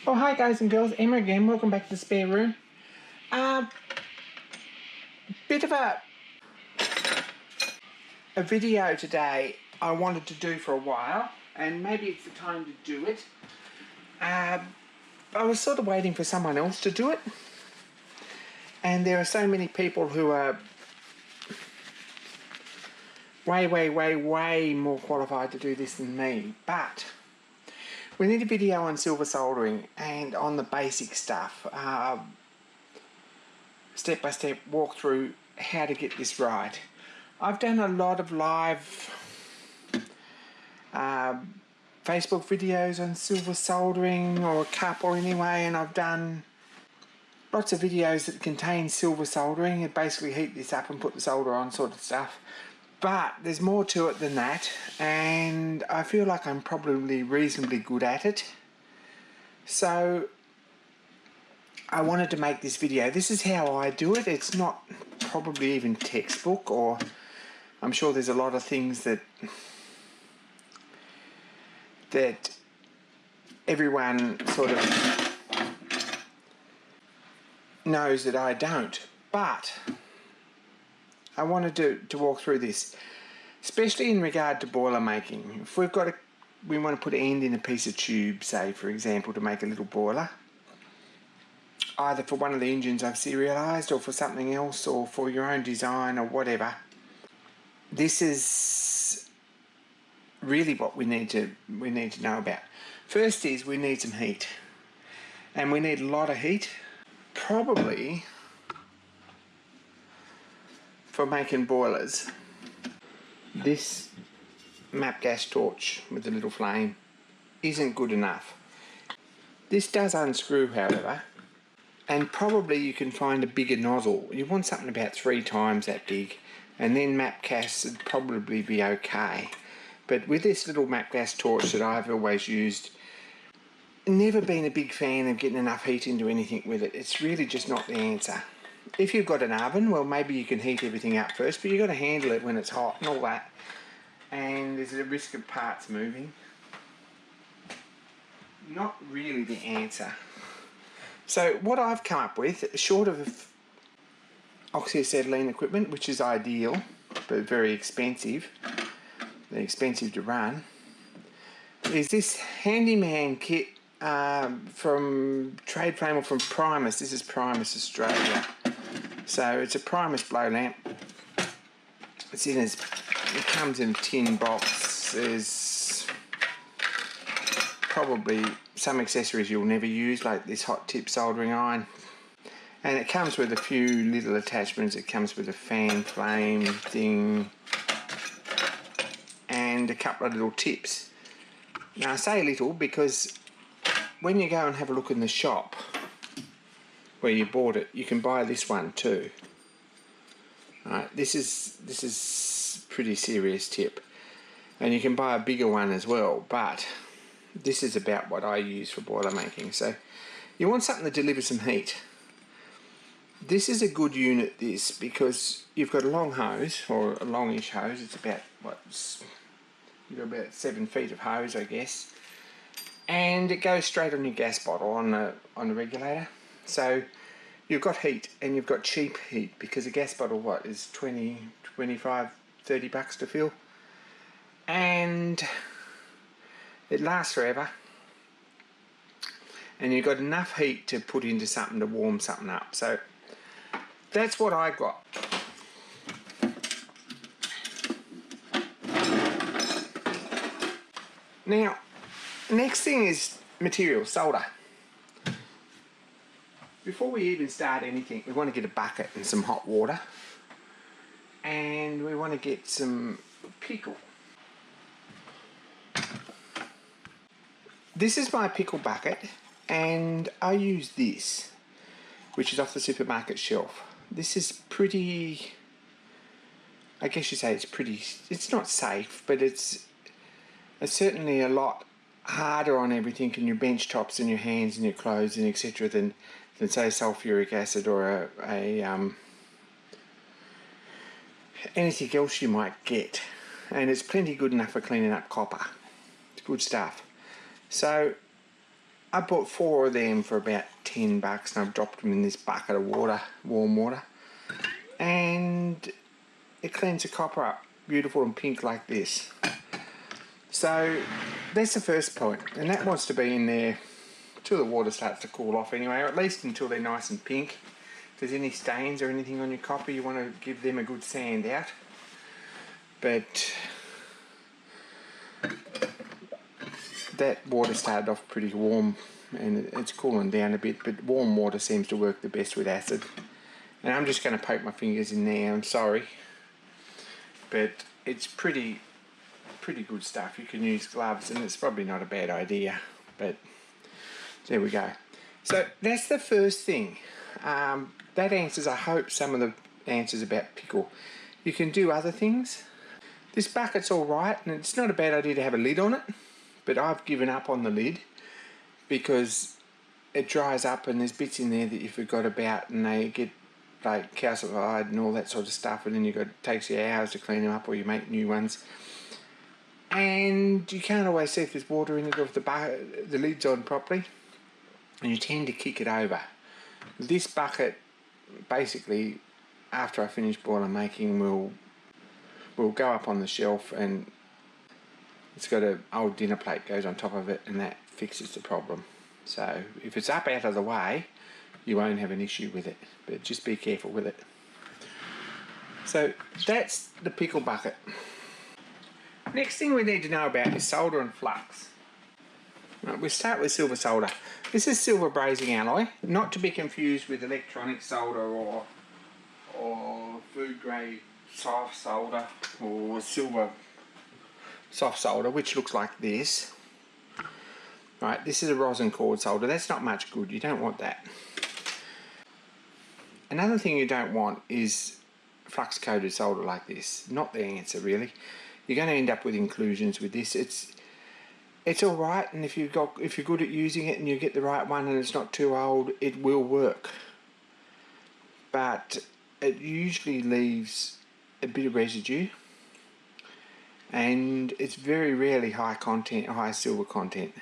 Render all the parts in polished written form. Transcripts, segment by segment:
Oh, hi guys and girls, Emma again. Welcome back to the spare room. Bit of a video today I wanted to do for a while, and maybe it's the time to do it. I was sort of waiting for someone else to do it, and there are so many people who are way more qualified to do this than me, but we need a video on silver soldering and on the basic stuff, step-by-step walk through how to get this right. I've done a lot of live Facebook videos on silver soldering, or a couple anyway, and I've done lots of videos that contain silver soldering and basically heat this up and put the solder on sort of stuff. But there's more to it than that, and I feel like I'm probably reasonably good at it. So I wanted to make this video. This is how I do it. It's not probably even textbook, or I'm sure there's a lot of things that everyone sort of knows that I don't. But I wanted to walk through this, especially in regard to boiler making. If we want to put an end in a piece of tube, say for example, to make a little boiler, either for one of the engines I've serialised, or for something else, or for your own design, or whatever. This is really what we need to know about. First is we need some heat, and we need a lot of heat, probably for making boilers. This MAP gas torch with a little flame isn't good enough. This does unscrew, however, and probably you can find a bigger nozzle. You want something about 3 times that big, and then MAP gas would probably be okay. But with this little MAP gas torch that I've always used, never been a big fan of getting enough heat into anything with it. It's really just not the answer. If you've got an oven, well, maybe you can heat everything up first, but you've got to handle it when it's hot and all that. And there's a risk of parts moving. Not really the answer. So what I've come up with, short of oxyacetylene equipment, which is ideal, but very expensive, to run, is this handyman kit from Trade Flame, or from Primus. This is Primus Australia. So it's a Primus blow lamp. It comes in a tin box. There's probably some accessories you'll never use, like this hot tip soldering iron. And it comes with a few little attachments. It comes with a fan flame thing and a couple of little tips. Now I say little because when you go and have a look in the shop where you bought it, you can buy this one too. Right, this is pretty serious tip, and you can buy a bigger one as well, but this is about what I use for boiler making. So you want something to deliver some heat. This is a good unit, this, because you've got a long hose, or a longish hose. It's about, you've got about 7 feet of hose, I guess, and it goes straight on your gas bottle on the regulator. So you've got heat, and you've got cheap heat, because a gas bottle, is 20, 25, 30 bucks to fill, and it lasts forever, and you've got enough heat to put into something to warm something up. So that's what I got. Now, next thing is material, solder. Before we even start anything, we want to get a bucket and some hot water, and we want to get some pickle. This is my pickle bucket, and I use this, which is off the supermarket shelf. This is pretty, I guess you say it's not safe, but it's certainly a lot harder on everything, in your bench tops and your hands and your clothes and etc. than say sulfuric acid, or anything else you might get. And it's plenty good enough for cleaning up copper. It's good stuff. So I bought 4 of them for about $10 and I've dropped them in this bucket of water, warm water, and it cleans the copper up beautiful and pink like this. So that's the first point, and that wants to be in there until the water starts to cool off anyway, or at least until they're nice and pink. If there's any stains or anything on your copper, you want to give them a good sand out. But that water started off pretty warm and it's cooling down a bit, but warm water seems to work the best with acid. And I'm just going to poke my fingers in there, I'm sorry, but it's pretty good stuff. You can use gloves and it's probably not a bad idea, but there we go. So that's the first thing. That answers, I hope, some of the answers about pickle. You can do other things. This bucket's all right, and it's not a bad idea to have a lid on it, but I've given up on the lid because it dries up and there's bits in there that you forgot about and they get like calcified and all that sort of stuff, and then it takes you hours to clean them up or you make new ones. And you can't always see if there's water in it or if the lid's on properly, and you tend to kick it over. This bucket, basically, after I finish boiler making, will go up on the shelf, and it's got an old dinner plate goes on top of it, and that fixes the problem. So if it's up out of the way, you won't have an issue with it, but just be careful with it. So that's the pickle bucket. Next thing we need to know about is solder and flux. Right, we'll start with silver solder. This is silver brazing alloy, not to be confused with electronic solder or food grade soft solder or silver soft solder, which looks like this. Right, this is a rosin cord solder. That's not much good. You don't want that. Another thing you don't want is flux coated solder like this. Not the answer, really. You're going to end up with inclusions with this. It's all right, and if you're good at using it and you get the right one and it's not too old, it will work. But it usually leaves a bit of residue, and it's very rarely high silver content.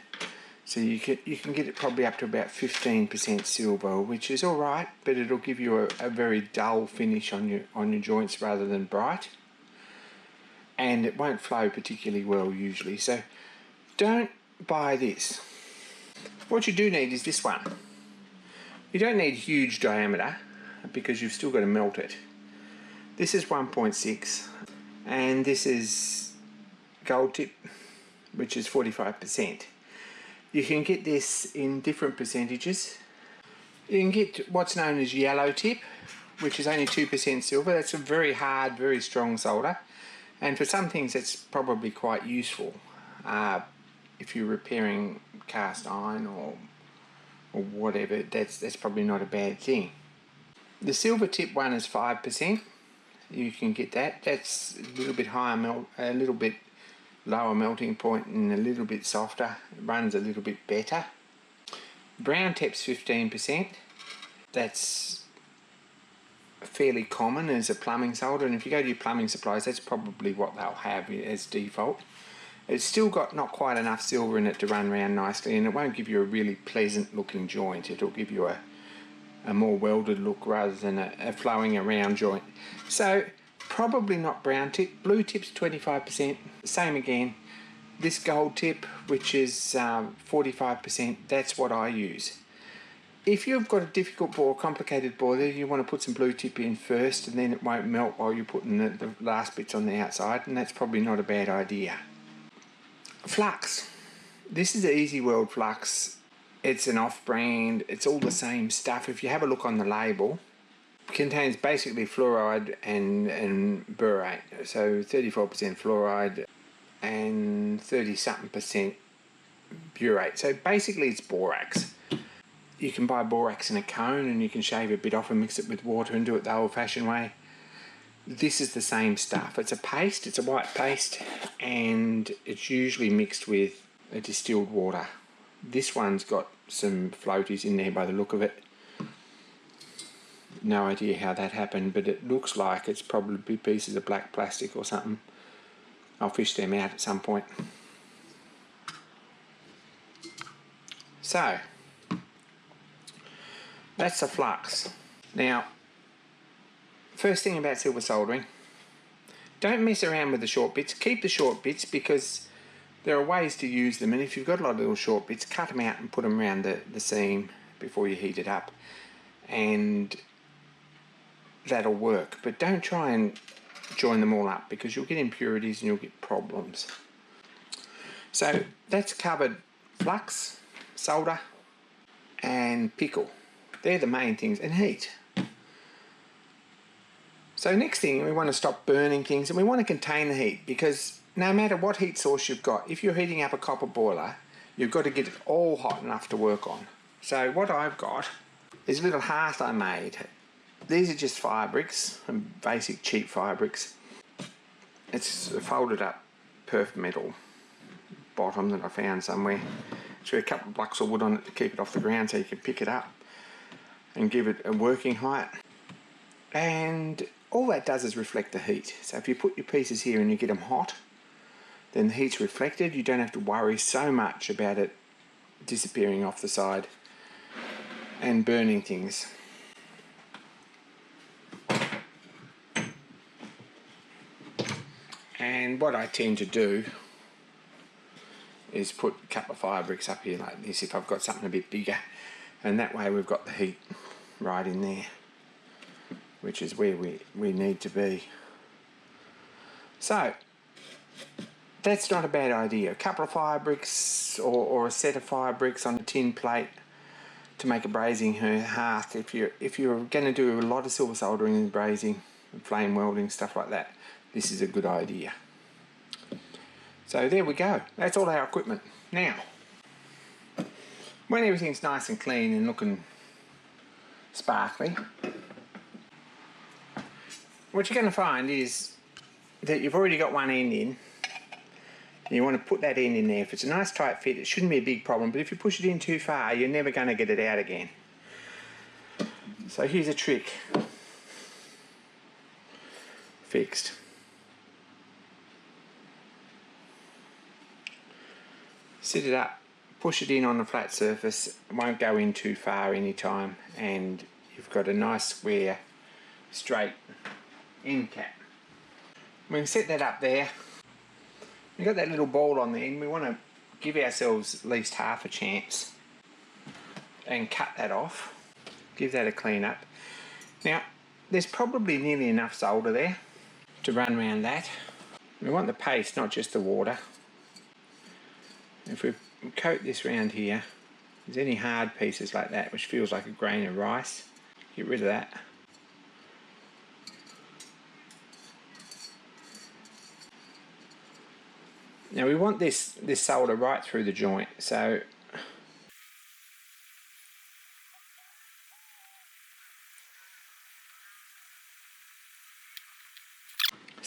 So you can get it probably up to about 15% silver, which is all right, but it'll give you a very dull finish on your joints rather than bright, and it won't flow particularly well usually. So don't buy this. What you do need is this one. You don't need huge diameter because you've still got to melt it. This is 1.6 and this is gold tip, which is 45%. You can get this in different percentages. You can get what's known as yellow tip, which is only 2% silver. That's a very hard, very strong solder, and for some things that's probably quite useful. If you're repairing cast iron or whatever, that's probably not a bad thing. The silver tip one is 5%. You can get that. That's a little bit higher a little bit lower melting point and a little bit softer. It runs a little bit better. Brown tip's 15%. That's fairly common as a plumbing solder, and if you go to your plumbing supplies, that's probably what they'll have as default. It's still got not quite enough silver in it to run around nicely, and it won't give you a really pleasant looking joint. It'll give you a more welded look rather than a flowing around joint. So probably not brown tip. Blue tip's 25%. Same again. This gold tip, which is 45%, that's what I use. If you've got a difficult bore, complicated boiler, you want to put some blue tip in first, and then it won't melt while you're putting the last bits on the outside, and that's probably not a bad idea. Flux. This is the Easy World Flux. It's an off-brand. It's all the same stuff. If you have a look on the label, it contains basically fluoride and burate. So 34% fluoride and 30-something% burate. So basically it's borax. You can buy borax in a cone and you can shave a bit off and mix it with water and do it the old-fashioned way. This is the same stuff. It's a paste, it's a white paste, and it's usually mixed with a distilled water. This one's got some floaties in there by the look of it. No idea how that happened, but it looks like it's probably pieces of black plastic or something. I'll fish them out at some point. So that's the flux. Now, first thing about silver soldering, don't mess around with the short bits. Keep the short bits because there are ways to use them, and if you've got a lot of little short bits, cut them out and put them around the seam before you heat it up, and that'll work. But don't try and join them all up because you'll get impurities and you'll get problems. So that's covered flux, solder and pickle. They're the main things, and heat. So next thing, we want to stop burning things, and we want to contain the heat, because no matter what heat source you've got, if you're heating up a copper boiler, you've got to get it all hot enough to work on. So what I've got is a little hearth I made. These are just fire bricks, basic cheap fire bricks. It's a folded up perf metal bottom that I found somewhere. It's got a couple of blocks of wood on it to keep it off the ground so you can pick it up and give it a working height. And all that does is reflect the heat. So if you put your pieces here and you get them hot, then the heat's reflected. You don't have to worry so much about it disappearing off the side and burning things. And what I tend to do is put a couple of fire bricks up here like this if I've got something a bit bigger, and that way we've got the heat right in there, which is where we need to be. So that's not a bad idea. A couple of fire bricks or a set of fire bricks on a tin plate to make a brazing hearth. If you're going to do a lot of silver soldering and brazing and flame welding, stuff like that, this is a good idea. So there we go. That's all our equipment. Now, when everything's nice and clean and looking sparkly, what you're going to find is that you've already got one end in. And you want to put that end in there. If it's a nice tight fit, it shouldn't be a big problem, but if you push it in too far, you're never going to get it out again. So here's a trick. Fixed. Sit it up, push it in on a flat surface, it won't go in too far any time, and you've got a nice square straight end cap. We can set that up there. We've got that little ball on the end. We want to give ourselves at least half a chance and cut that off. Give that a clean up. Now, there's probably nearly enough solder there to run around that. We want the paste, not just the water. If we coat this round here, if there's any hard pieces like that which feels like a grain of rice, get rid of that. Now we want this solder right through the joint, so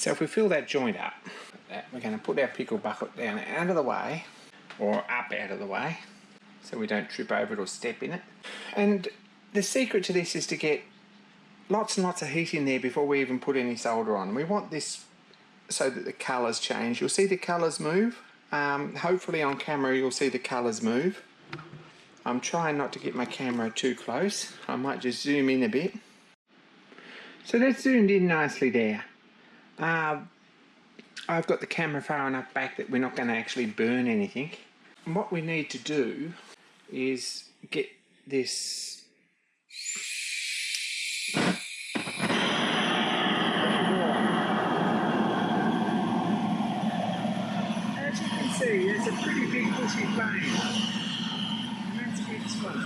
if we fill that joint up, we're going to put our pickle bucket down out of the way, or up out of the way, so we don't trip over it or step in it. And the secret to this is to get lots and lots of heat in there before we even put any solder on. We want this so that the colours change. You'll see the colours move. Hopefully on camera you'll see the colours move. I'm trying not to get my camera too close. I might just zoom in a bit. So that's zoomed in nicely there. I've got the camera far enough back that we're not going to actually burn anything. And what we need to do is get this as you can see, there's a pretty big bushy flame, and that's its one.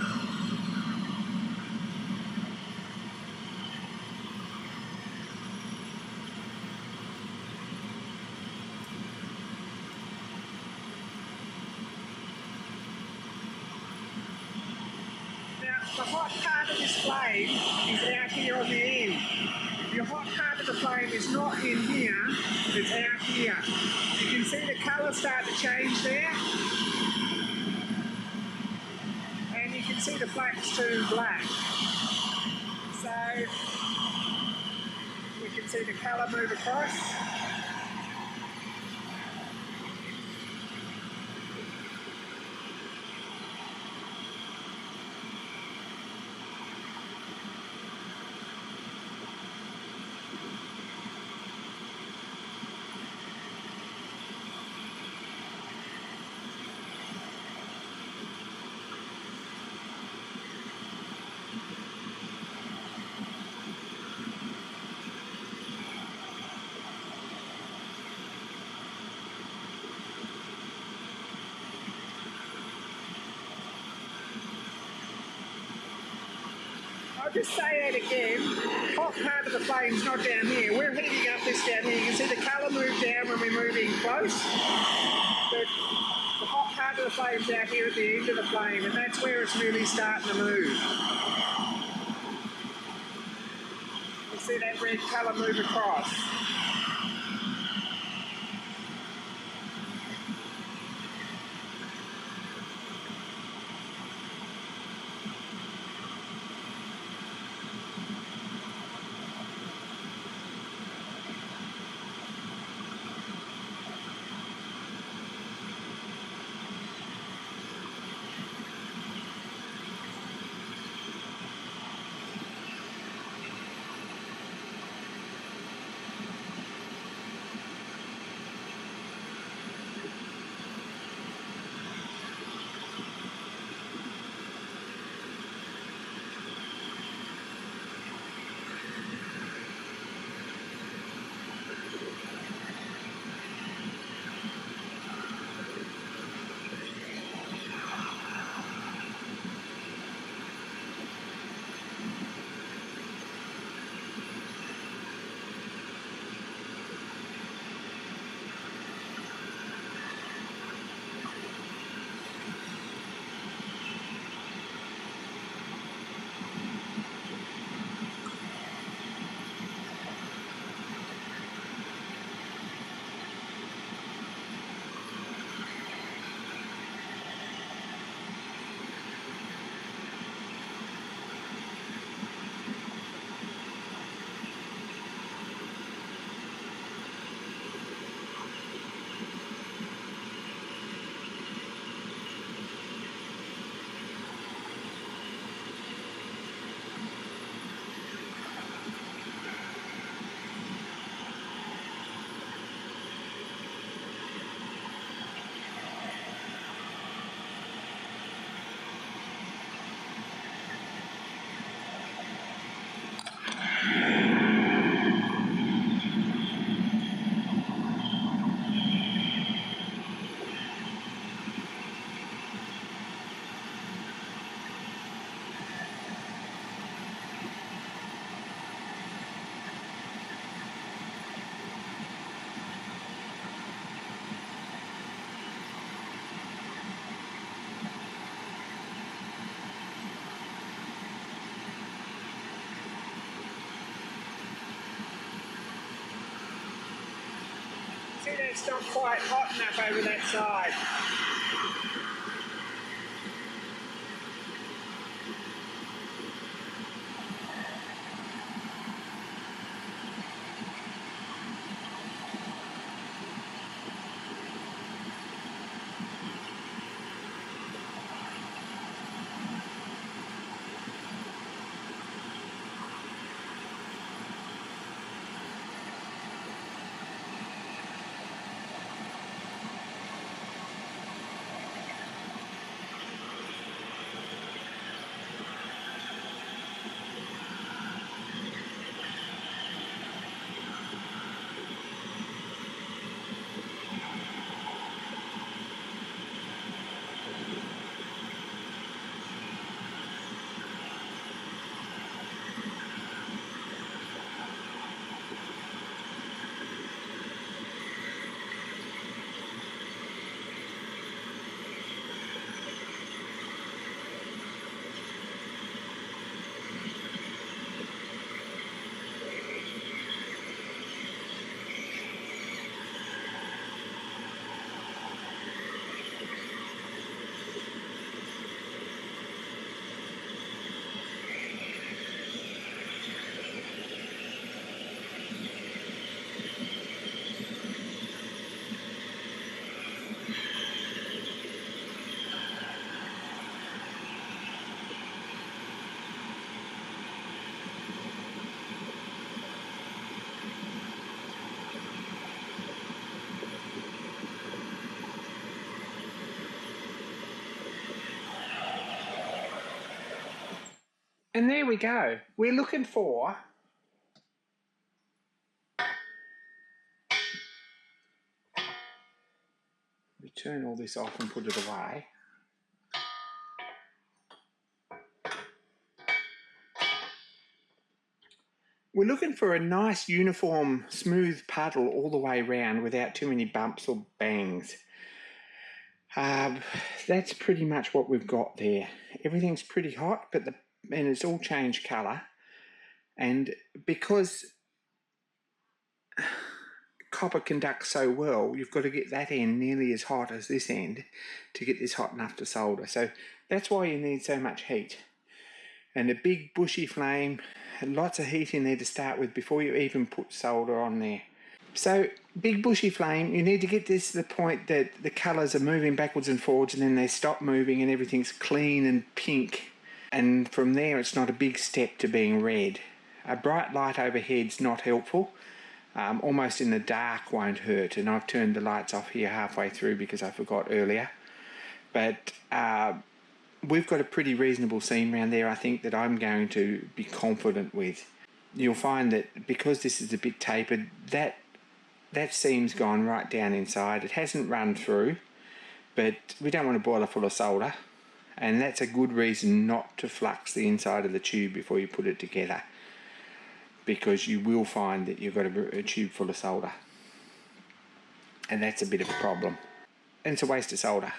The hot part of this flame is out here on the end. The hot part of the flame is not in here, it's out here. You can see the colour start to change there. And you can see the flames turn black. So we can see the colour move across. I'll just say that again. Hot part of the flame's not down here. We're heating up this down here. You can see the colour move down when we're moving close. But the hot part of the flame's out here at the end of the flame, and that's where it's really starting to move. You see that red colour move across. See, that's not quite hot enough over that side. And there we go. We're looking for we turn all this off and put it away. We're looking for a nice uniform smooth puddle all the way around without too many bumps or bangs. That's pretty much what we've got there. Everything's pretty hot, and it's all changed colour. And because copper conducts so well, you've got to get that end nearly as hot as this end to get this hot enough to solder. So that's why you need so much heat. And a big bushy flame, lots of heat in there to start with before you even put solder on there. So big bushy flame, you need to get this to the point that the colours are moving backwards and forwards, and then they stop moving and everything's clean and pink. And from there it's not a big step to being red. A bright light overhead's not helpful. Almost in the dark won't hurt, and I've turned the lights off here halfway through because I forgot earlier. But we've got a pretty reasonable seam around there, I think, that I'm going to be confident with. You'll find that because this is a bit tapered, that seam's gone right down inside. It hasn't run through, but we don't want a boiler full of solder, and that's a good reason not to flux the inside of the tube before you put it together, because you will find that you've got a tube full of solder, and that's a bit of a problem, and it's a waste of solder.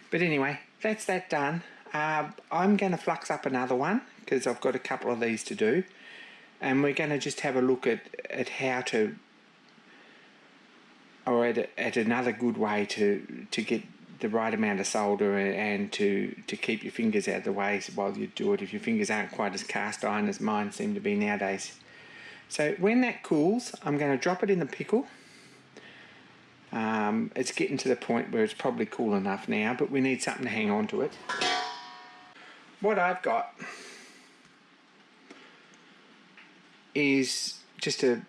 But anyway, that's that done. I'm going to flux up another one because I've got a couple of these to do, and we're going to just have a look at how to, or at another good way to get the right amount of solder and to keep your fingers out of the way while you do it, if your fingers aren't quite as cast iron as mine seem to be nowadays. So when that cools, I'm going to drop it in the pickle. It's getting to the point where it's probably cool enough now, but we need something to hang on to it. What I've got is just a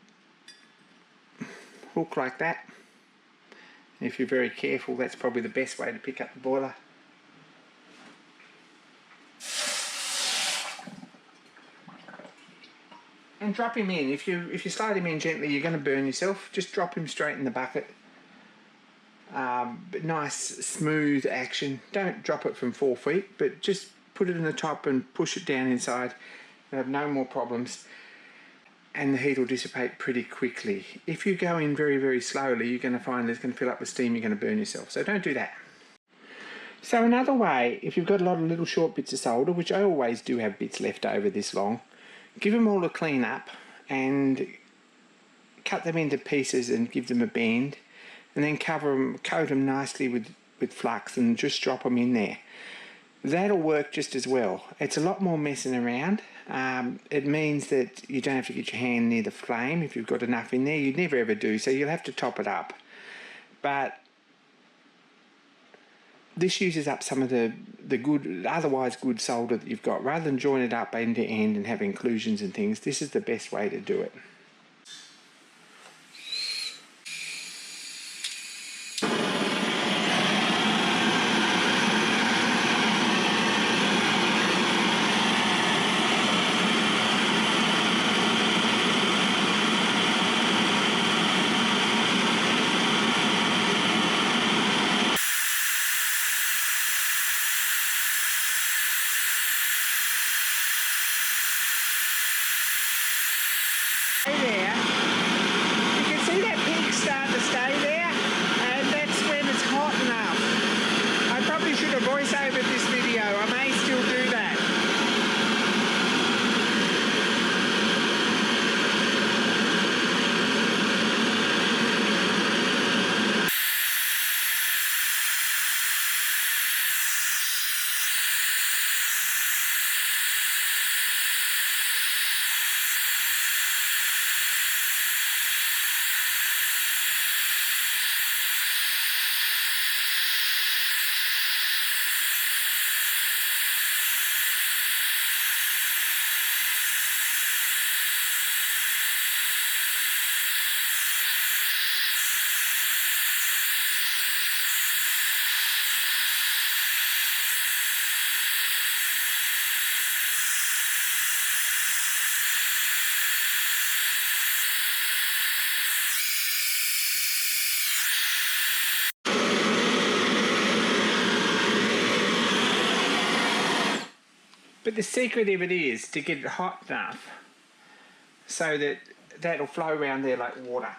hook like that. If you're very careful, that's probably the best way to pick up the boiler. And drop him in. If you slide him in gently, you're going to burn yourself. Just drop him straight in the bucket. But nice smooth action. Don't drop it from 4 feet, but just put it in the top and push it down inside. You'll have no more problems, and the heat will dissipate pretty quickly. If you go in very, very slowly, you're going to find it's going to fill up with steam, you're going to burn yourself. So don't do that. So another way, if you've got a lot of little short bits of solder, which I always do have bits left over this long, give them all a clean up and cut them into pieces and give them a bend, and then coat them nicely with flux and just drop them in there. That'll work just as well. It's a lot more messing around. It means that you don't have to get your hand near the flame if you've got enough in there. You never ever do, so you'll have to top it up. But this uses up some of the good, otherwise good solder that you've got. Rather than join it up end to end and have inclusions and things, this is the best way to do it. But the secret of it is to get it hot enough so that that'll flow around there like water.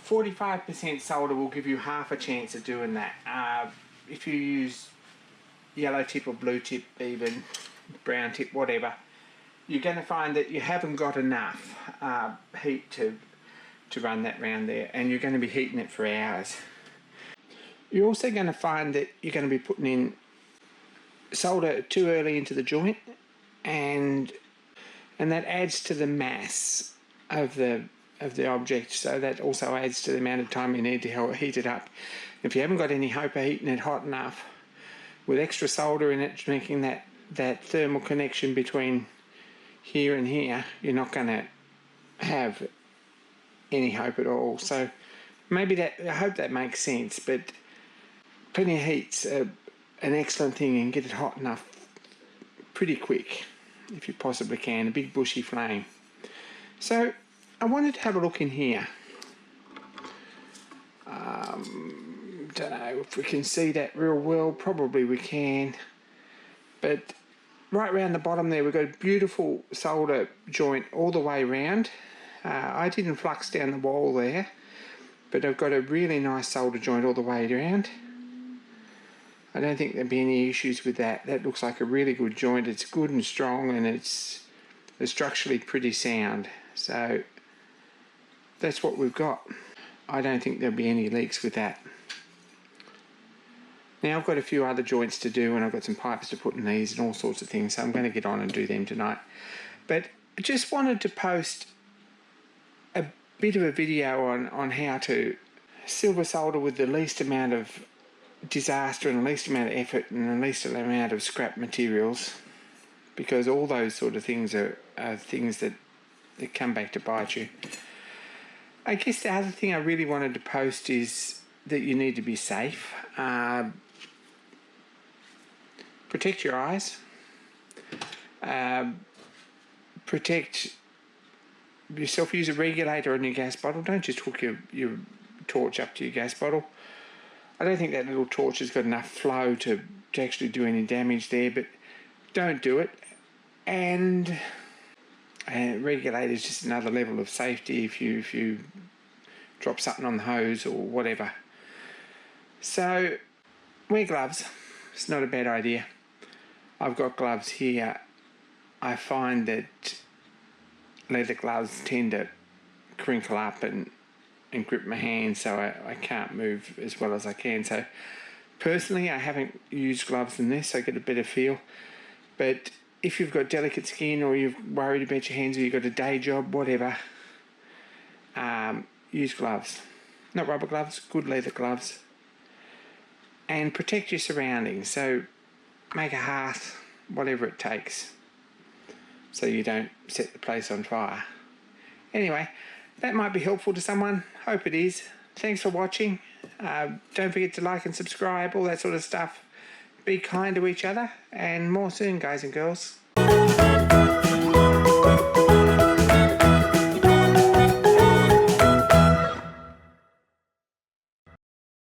45% solder will give you half a chance of doing that. If you use yellow tip or blue tip, even brown tip, whatever, you're going to find that you haven't got enough heat to run that round there, and you're going to be heating it for hours. You're also going to find that you're going to be putting in solder too early into the joint, and that adds to the mass of the object, so that also adds to the amount of time you need to heat it up. If you haven't got any hope of heating it hot enough, with extra solder in it, making that thermal connection between here and here, you're not going to have any hope at all. So maybe I hope that makes sense, but plenty of heat's an excellent thing, and get it hot enough pretty quick if you possibly can, a big bushy flame. So I wanted to have a look in here. Don't know if we can see that real well, probably we can, but right around the bottom there we've got a beautiful solder joint all the way around. I didn't flux down the wall there, but I've got a really nice solder joint all the way around. I don't think there'd be any issues with that. That looks like a really good joint. It's good and strong, and it's structurally pretty sound. So that's what we've got. I don't think there'll be any leaks with that. Now I've got a few other joints to do, and I've got some pipes to put in these and all sorts of things, so I'm going to get on and do them tonight. But I just wanted to post a bit of a video on how to silver solder with the least amount of disaster and the least amount of effort and the least amount of scrap materials, because all those sort of things are things that come back to bite you. I guess the other thing I really wanted to post is that you need to be safe. Protect your eyes. Protect yourself. Use a regulator on your gas bottle. Don't just hook your torch up to your gas bottle. I don't think that little torch has got enough flow to actually do any damage there, but don't do it. And regulator is just another level of safety if you drop something on the hose or whatever. So wear gloves. It's not a bad idea. I've got gloves here. I find that leather gloves tend to crinkle up and grip my hand, so I can't move as well as I can. So personally, I haven't used gloves in this, so I get a better feel. But if you've got delicate skin, or you're worried about your hands, or you've got a day job, whatever, use gloves. Not rubber gloves, good leather gloves. And protect your surroundings. So make a hearth, whatever it takes, so you don't set the place on fire. Anyway, that might be helpful to someone. Hope it is. Thanks for watching. Don't forget to like and subscribe, all that sort of stuff. Be kind to each other, and more soon, guys and girls.